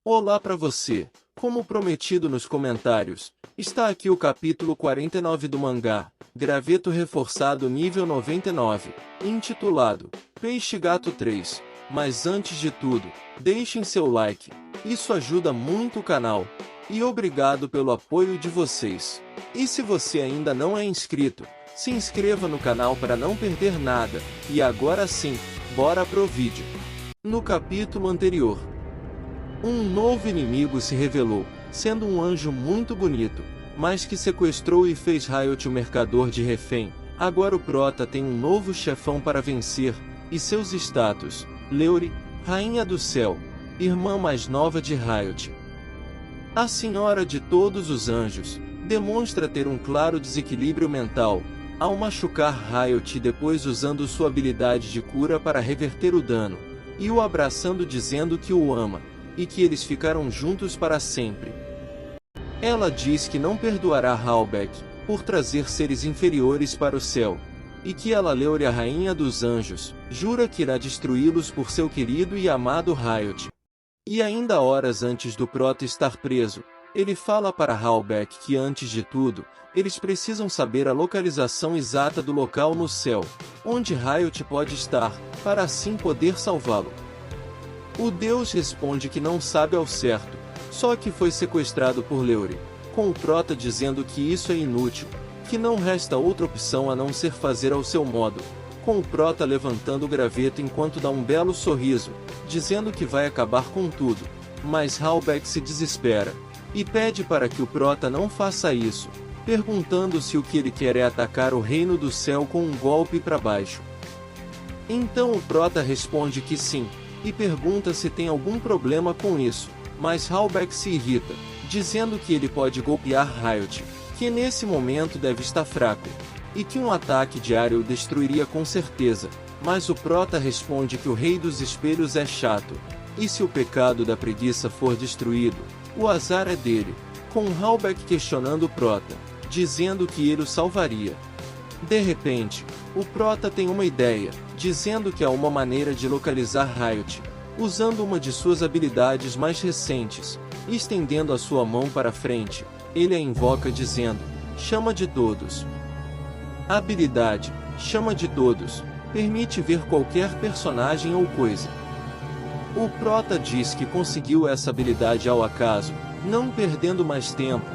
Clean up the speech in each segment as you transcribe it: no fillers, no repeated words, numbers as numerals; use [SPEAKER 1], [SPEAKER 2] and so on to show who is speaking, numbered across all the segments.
[SPEAKER 1] Olá para você! Como prometido nos comentários, está aqui o capítulo 49 do mangá, Graveto Reforçado nível 99, intitulado Peixe Gato 3. Mas antes de tudo, deixem seu like, isso ajuda muito o canal, e obrigado pelo apoio de vocês. E se você ainda não é inscrito, se inscreva no canal para não perder nada, e agora sim, bora pro vídeo. No capítulo anterior, um novo inimigo se revelou, sendo um anjo muito bonito, mas que sequestrou e fez Riot o mercador de refém. Agora o prota tem um novo chefão para vencer, e seus status: Leori, Rainha do Céu, irmã mais nova de Riot. A Senhora de Todos os Anjos demonstra ter um claro desequilíbrio mental, ao machucar Riot e depois usando sua habilidade de cura para reverter o dano, e o abraçando dizendo que o ama, e que eles ficaram juntos para sempre. Ela diz que não perdoará Halbeck por trazer seres inferiores para o céu, e que ela, Leori, a Rainha dos Anjos, jura que irá destruí-los por seu querido e amado Riot. E ainda horas antes do prota estar preso, ele fala para Halbeck que antes de tudo, eles precisam saber a localização exata do local no céu, onde Riot pode estar, para assim poder salvá-lo. O deus responde que não sabe ao certo, só que foi sequestrado por Leori, com o prota dizendo que isso é inútil, que não resta outra opção a não ser fazer ao seu modo, com o prota levantando o graveto enquanto dá um belo sorriso, dizendo que vai acabar com tudo, mas Halbeck se desespera, e pede para que o prota não faça isso, perguntando se o que ele quer é atacar o reino do céu com um golpe para baixo. Então o prota responde que sim, e pergunta se tem algum problema com isso, mas Halbeck se irrita, dizendo que ele pode golpear Riot, que nesse momento deve estar fraco, e que um ataque diário o destruiria com certeza, mas o prota responde que o Rei dos Espelhos é chato, e se o pecado da preguiça for destruído, o azar é dele, com Halbeck questionando o prota, dizendo que ele o salvaria. De repente, o prota tem uma ideia, dizendo que há uma maneira de localizar Riot, usando uma de suas habilidades mais recentes, e estendendo a sua mão para frente, ele a invoca dizendo, Chama de Todos. A habilidade, Chama de Todos, permite ver qualquer personagem ou coisa. O prota diz que conseguiu essa habilidade ao acaso, não perdendo mais tempo,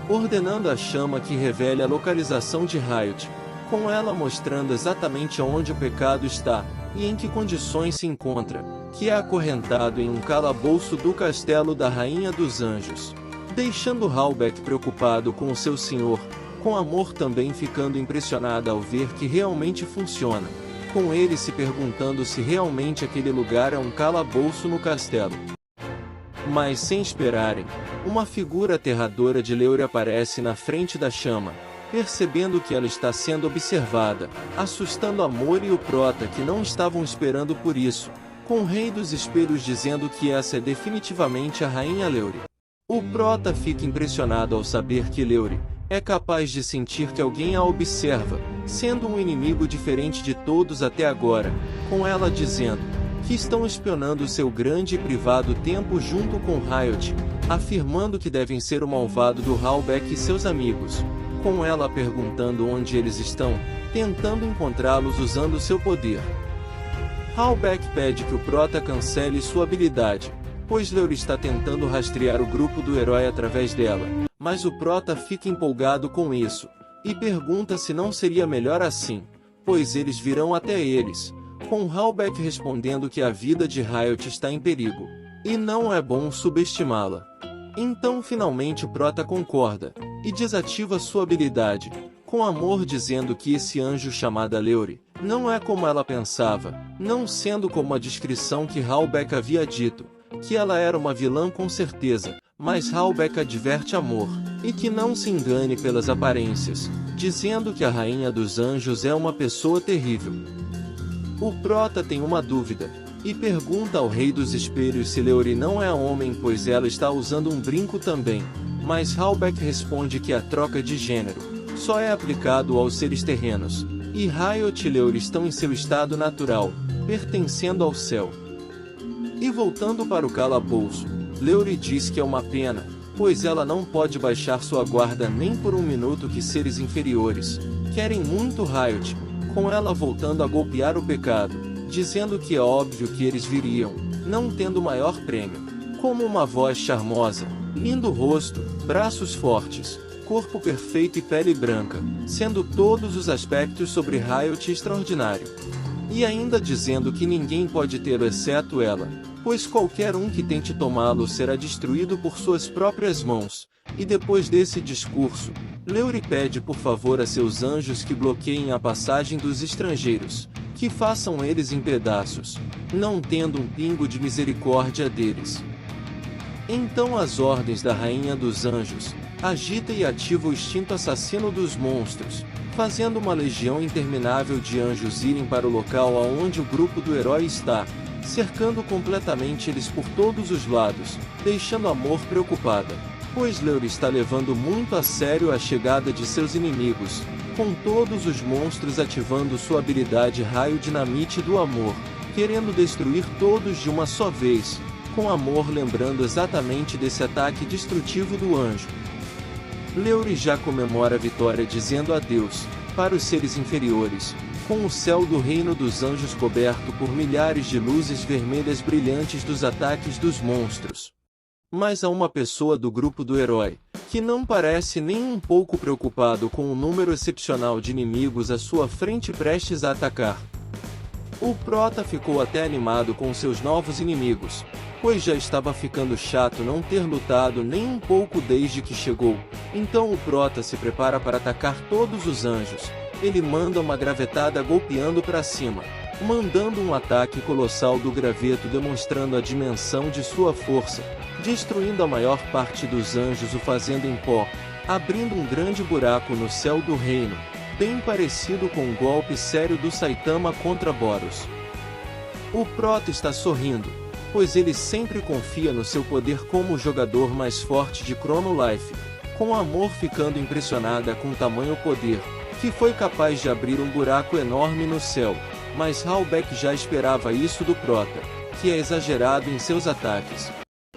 [SPEAKER 1] ordenando a chama que revele a localização de Riot, com ela mostrando exatamente onde o pecado está, e em que condições se encontra, que é acorrentado em um calabouço do castelo da Rainha dos Anjos, deixando Halbeck preocupado com o seu senhor, com Amor também ficando impressionada ao ver que realmente funciona, com ele se perguntando se realmente aquele lugar é um calabouço no castelo. Mas sem esperarem, uma figura aterradora de Leori aparece na frente da chama, percebendo que ela está sendo observada, assustando Amor e o prota que não estavam esperando por isso, com o Rei dos Espelhos dizendo que essa é definitivamente a Rainha Leori. O prota fica impressionado ao saber que Leori é capaz de sentir que alguém a observa, sendo um inimigo diferente de todos até agora, com ela dizendo que estão espionando seu grande e privado tempo junto com Riot, afirmando que devem ser o malvado do Halbeck e seus amigos, com ela perguntando onde eles estão, tentando encontrá-los usando seu poder. Halbeck pede que o prota cancele sua habilidade, pois Leori está tentando rastrear o grupo do herói através dela, mas o prota fica empolgado com isso, e pergunta se não seria melhor assim, pois eles virão até eles, com Halbeck respondendo que a vida de Riot está em perigo, e não é bom subestimá-la. Então finalmente o prota concorda, e desativa sua habilidade, com Amor dizendo que esse anjo chamada Leori, não é como ela pensava, não sendo como a descrição que Halbeck havia dito, que ela era uma vilã com certeza, mas Halbeck adverte Amor, e que não se engane pelas aparências, dizendo que a Rainha dos Anjos é uma pessoa terrível. O prota tem uma dúvida, e pergunta ao Rei dos Espelhos se Leori não é homem pois ela está usando um brinco também, mas Halbeck responde que a troca de gênero só é aplicado aos seres terrenos, e Riot e Leori estão em seu estado natural, pertencendo ao céu. E voltando para o calabouço, Leori diz que é uma pena, pois ela não pode baixar sua guarda nem por um minuto que seres inferiores querem muito Riot, com ela voltando a golpear o pecado, dizendo que é óbvio que eles viriam, não tendo maior prêmio, como uma voz charmosa, lindo rosto, braços fortes, corpo perfeito e pele branca, sendo todos os aspectos sobre Riot extraordinário. E ainda dizendo que ninguém pode tê-lo exceto ela, pois qualquer um que tente tomá-lo será destruído por suas próprias mãos. E depois desse discurso, Leori pede por favor a seus anjos que bloqueiem a passagem dos estrangeiros, que façam eles em pedaços, não tendo um pingo de misericórdia deles. Então as ordens da Rainha dos Anjos, agita e ativa o instinto assassino dos monstros, fazendo uma legião interminável de anjos irem para o local aonde o grupo do herói está, cercando completamente eles por todos os lados, deixando Amor preocupada, pois Leori está levando muito a sério a chegada de seus inimigos, com todos os monstros ativando sua habilidade Raio Dinamite do Amor, querendo destruir todos de uma só vez, com Amor lembrando exatamente desse ataque destrutivo do anjo. Leori já comemora a vitória dizendo adeus para os seres inferiores, com o céu do reino dos anjos coberto por milhares de luzes vermelhas brilhantes dos ataques dos monstros. Mas há uma pessoa do grupo do herói, que não parece nem um pouco preocupado com o número excepcional de inimigos à sua frente prestes a atacar. O Prota ficou até animado com seus novos inimigos, pois já estava ficando chato não ter lutado nem um pouco desde que chegou. Então o Prota se prepara para atacar todos os anjos. Ele manda uma gravetada golpeando para cima, mandando um ataque colossal do graveto demonstrando a dimensão de sua força, destruindo a maior parte dos anjos o fazendo em pó, abrindo um grande buraco no céu do reino, bem parecido com o golpe sério do Saitama contra Boros. O Prota está sorrindo, pois ele sempre confia no seu poder como o jogador mais forte de Chrono Life, com Amor ficando impressionada com tamanho poder, que foi capaz de abrir um buraco enorme no céu, mas Halbeck já esperava isso do Prota, que é exagerado em seus ataques.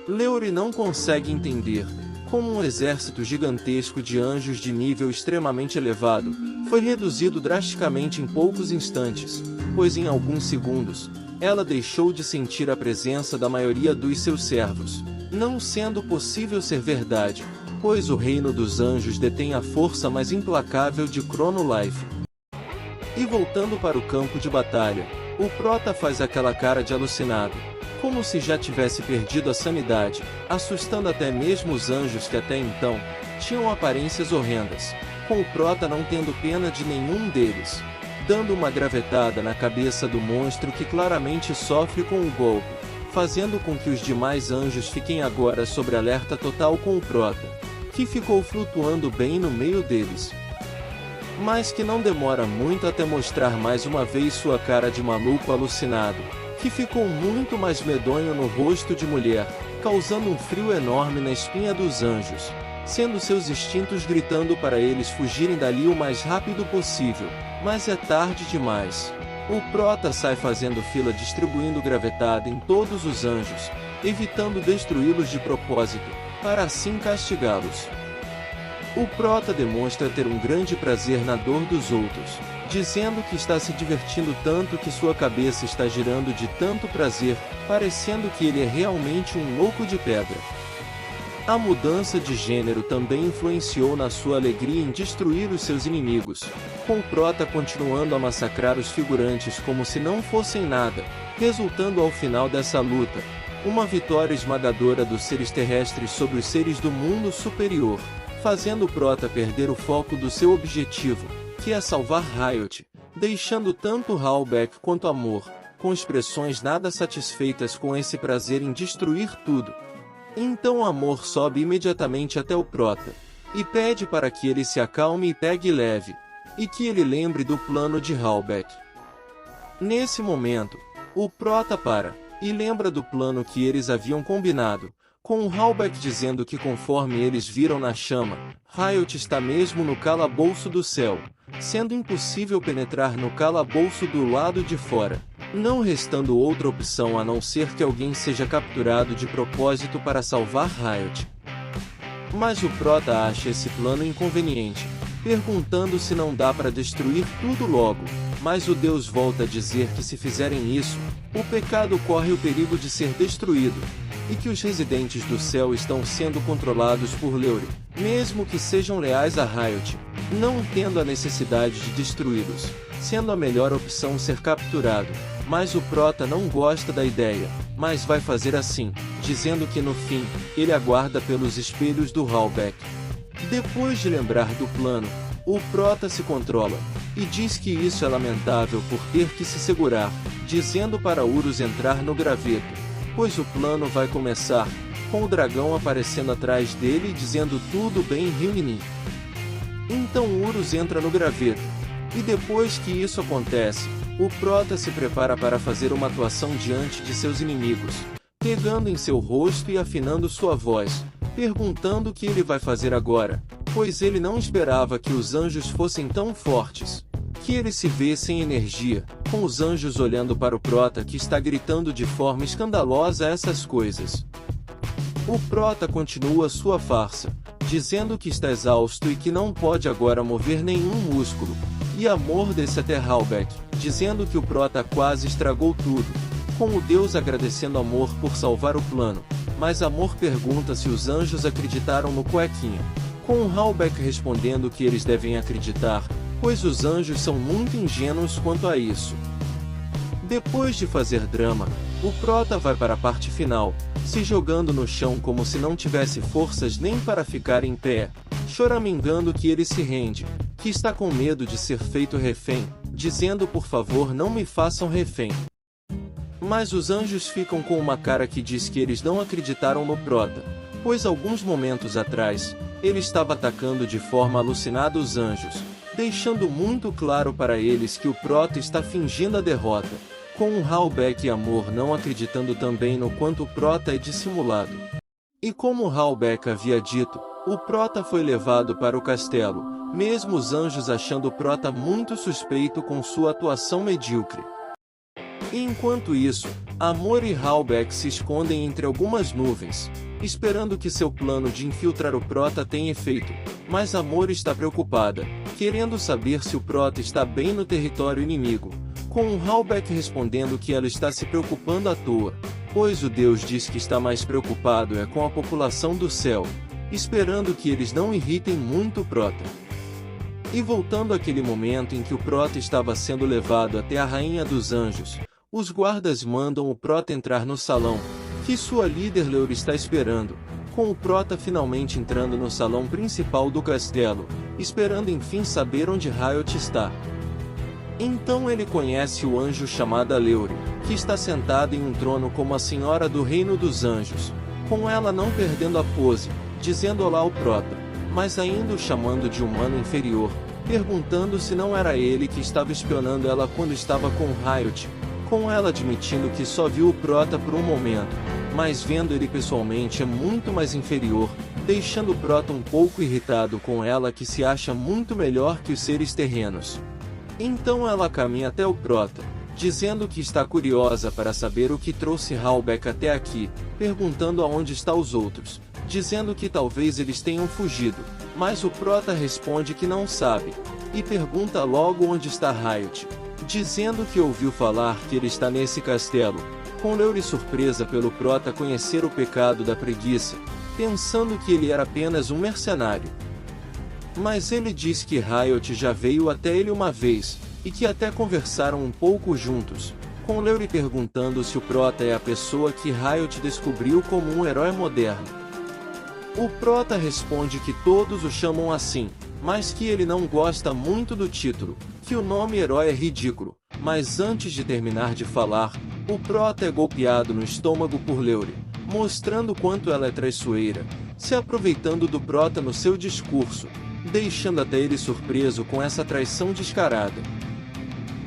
[SPEAKER 1] Leori não consegue entender como um exército gigantesco de anjos de nível extremamente elevado foi reduzido drasticamente em poucos instantes, pois em alguns segundos, ela deixou de sentir a presença da maioria dos seus servos, não sendo possível ser verdade, pois o reino dos anjos detém a força mais implacável de Chrono Life. E voltando para o campo de batalha, o Prota faz aquela cara de alucinado, como se já tivesse perdido a sanidade, assustando até mesmo os anjos que até então tinham aparências horrendas, com o Prota não tendo pena de nenhum deles, dando uma gravetada na cabeça do monstro que claramente sofre com o golpe, fazendo com que os demais anjos fiquem agora sob alerta total com o Prota, que ficou flutuando bem no meio deles. Mas que não demora muito até mostrar mais uma vez sua cara de maluco alucinado, que ficou muito mais medonho no rosto de mulher, causando um frio enorme na espinha dos anjos, sendo seus instintos gritando para eles fugirem dali o mais rápido possível, mas é tarde demais. O Prota sai fazendo fila distribuindo gravetada em todos os anjos, evitando destruí-los de propósito, para assim castigá-los. O Prota demonstra ter um grande prazer na dor dos outros, dizendo que está se divertindo tanto que sua cabeça está girando de tanto prazer, parecendo que ele é realmente um louco de pedra. A mudança de gênero também influenciou na sua alegria em destruir os seus inimigos, com o Prota continuando a massacrar os figurantes como se não fossem nada, resultando ao final dessa luta, uma vitória esmagadora dos seres terrestres sobre os seres do mundo superior, fazendo o Prota perder o foco do seu objetivo, que é salvar Riot, deixando tanto Halbeck quanto Amor, com expressões nada satisfeitas com esse prazer em destruir tudo. Então Amor sobe imediatamente até o Prota, e pede para que ele se acalme e pegue leve, e que ele lembre do plano de Halbeck. Nesse momento, o Prota para, e lembra do plano que eles haviam combinado, com o Halbeck dizendo que conforme eles viram na chama, Riot está mesmo no calabouço do céu, sendo impossível penetrar no calabouço do lado de fora, não restando outra opção a não ser que alguém seja capturado de propósito para salvar Riot. Mas o Prota acha esse plano inconveniente, perguntando se não dá para destruir tudo logo, mas o Deus volta a dizer que se fizerem isso, o pecado corre o perigo de ser destruído, e que os residentes do céu estão sendo controlados por Leori, mesmo que sejam leais a Riot, não tendo a necessidade de destruí-los, sendo a melhor opção ser capturado. Mas o Prota não gosta da ideia, mas vai fazer assim, dizendo que no fim, ele aguarda pelos espelhos do Halbech. Depois de lembrar do plano, o Prota se controla, e diz que isso é lamentável por ter que se segurar, dizendo para Urus entrar no graveto, pois o plano vai começar, com o dragão aparecendo atrás dele e dizendo tudo bem Rimini. Então Urus entra no graveto, e depois que isso acontece, o Prota se prepara para fazer uma atuação diante de seus inimigos, pegando em seu rosto e afinando sua voz, perguntando o que ele vai fazer agora, pois ele não esperava que os anjos fossem tão fortes, que ele se vê sem energia, com os anjos olhando para o Prota que está gritando de forma escandalosa essas coisas. O Prota continua sua farsa, dizendo que está exausto e que não pode agora mover nenhum músculo, e Amor desce até Halbech, dizendo que o Prota quase estragou tudo, com o Deus agradecendo Amor por salvar o plano, mas Amor pergunta se os anjos acreditaram no Cuequinha, com o Halbech respondendo que eles devem acreditar, pois os anjos são muito ingênuos quanto a isso. Depois de fazer drama, o Prota vai para a parte final, se jogando no chão como se não tivesse forças nem para ficar em pé, choramingando que ele se rende, que está com medo de ser feito refém, dizendo por favor não me façam refém. Mas os anjos ficam com uma cara que diz que eles não acreditaram no Prota, pois alguns momentos atrás, ele estava atacando de forma alucinada os anjos, deixando muito claro para eles que o Prota está fingindo a derrota, com o Halbech e Amor não acreditando também no quanto o Prota é dissimulado. E como o Halbech havia dito, o Prota foi levado para o castelo, mesmo os anjos achando o Prota muito suspeito com sua atuação medíocre. E enquanto isso, Amor e Halbech se escondem entre algumas nuvens, esperando que seu plano de infiltrar o Prota tenha efeito, mas Amor está preocupada, querendo saber se o Prota está bem no território inimigo, com o Halbech respondendo que ela está se preocupando à toa, pois o Deus diz que está mais preocupado é com a população do céu, esperando que eles não irritem muito o Prota. E voltando àquele momento em que o Prota estava sendo levado até a Rainha dos Anjos, os guardas mandam o Prota entrar no salão, que sua líder Leori está esperando, com o Prota finalmente entrando no salão principal do castelo, esperando enfim saber onde Riot está. Então ele conhece o anjo chamada Leori, que está sentada em um trono como a senhora do reino dos anjos, com ela não perdendo a pose, dizendo olá ao Prota, mas ainda o chamando de humano inferior, perguntando se não era ele que estava espionando ela quando estava com Riot, com ela admitindo que só viu o Prota por um momento, mas vendo ele pessoalmente é muito mais inferior, deixando o Prota um pouco irritado com ela que se acha muito melhor que os seres terrenos. Então ela caminha até o Prota, dizendo que está curiosa para saber o que trouxe Halbech até aqui, perguntando aonde estão os outros, dizendo que talvez eles tenham fugido, mas o Prota responde que não sabe, e pergunta logo onde está Riot, dizendo que ouviu falar que ele está nesse castelo, com Leori surpresa pelo Prota conhecer o pecado da preguiça, pensando que ele era apenas um mercenário. Mas ele diz que Riot já veio até ele uma vez, e que até conversaram um pouco juntos, com Leori perguntando se o Prota é a pessoa que Riot descobriu como um herói moderno. O Prota responde que todos o chamam assim, mas que ele não gosta muito do título, que o nome herói é ridículo, mas antes de terminar de falar, o Prota é golpeado no estômago por Leori, mostrando quanto ela é traiçoeira, se aproveitando do Prota no seu discurso, deixando até ele surpreso com essa traição descarada.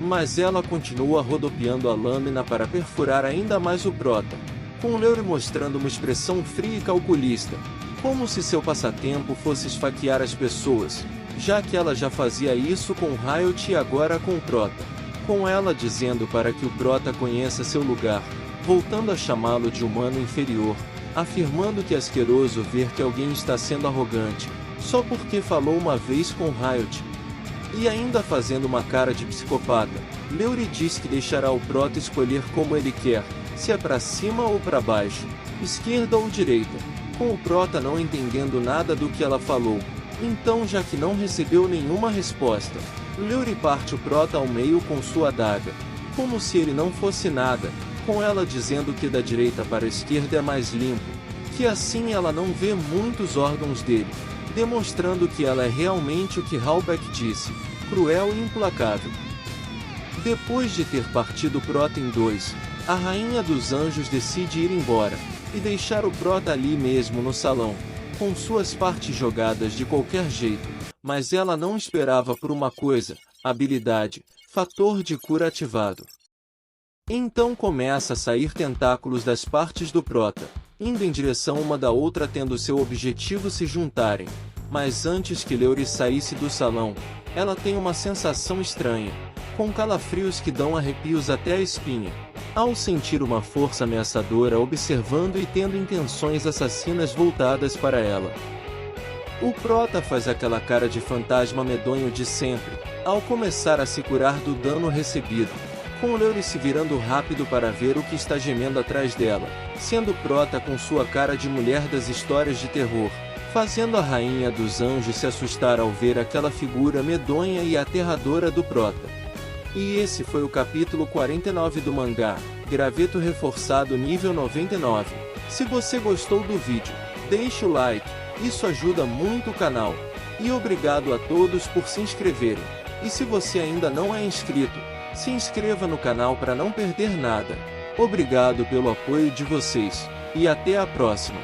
[SPEAKER 1] Mas ela continua rodopiando a lâmina para perfurar ainda mais o Prota, com Leori mostrando uma expressão fria e calculista, como se seu passatempo fosse esfaquear as pessoas, já que ela já fazia isso com Riot e agora com o Prota, com ela dizendo para que o prota conheça seu lugar, voltando a chamá-lo de humano inferior, afirmando que é asqueroso ver que alguém está sendo arrogante, só porque falou uma vez com Riot. E ainda fazendo uma cara de psicopata, Leori diz que deixará o prota escolher como ele quer, se é para cima ou para baixo, esquerda ou direita, com o prota não entendendo nada do que ela falou. Então, já que não recebeu nenhuma resposta, Leori parte o prota ao meio com sua adaga, como se ele não fosse nada, com ela dizendo que da direita para a esquerda é mais limpo, que assim ela não vê muitos órgãos dele, demonstrando que ela é realmente o que Halbeck disse, cruel e implacável. Depois de ter partido o prota em dois, a rainha dos anjos decide ir embora, e deixar o prota ali mesmo no salão, com suas partes jogadas de qualquer jeito, mas ela não esperava por uma coisa, habilidade, fator de cura ativado. Então começa a sair tentáculos das partes do prota, indo em direção uma da outra tendo seu objetivo se juntarem, mas antes que Leori saísse do salão, ela tem uma sensação estranha, com calafrios que dão arrepios até a espinha, ao sentir uma força ameaçadora observando e tendo intenções assassinas voltadas para ela. O prota faz aquela cara de fantasma medonho de sempre, ao começar a se curar do dano recebido, com Leori se virando rápido para ver o que está gemendo atrás dela, sendo prota com sua cara de mulher das histórias de terror, fazendo a rainha dos anjos se assustar ao ver aquela figura medonha e aterradora do prota. E esse foi o capítulo 49 do mangá, Graveto Reforçado nível 99. Se você gostou do vídeo, deixe o like, isso ajuda muito o canal. E obrigado a todos por se inscreverem. E se você ainda não é inscrito, se inscreva no canal para não perder nada. Obrigado pelo apoio de vocês, e até a próxima.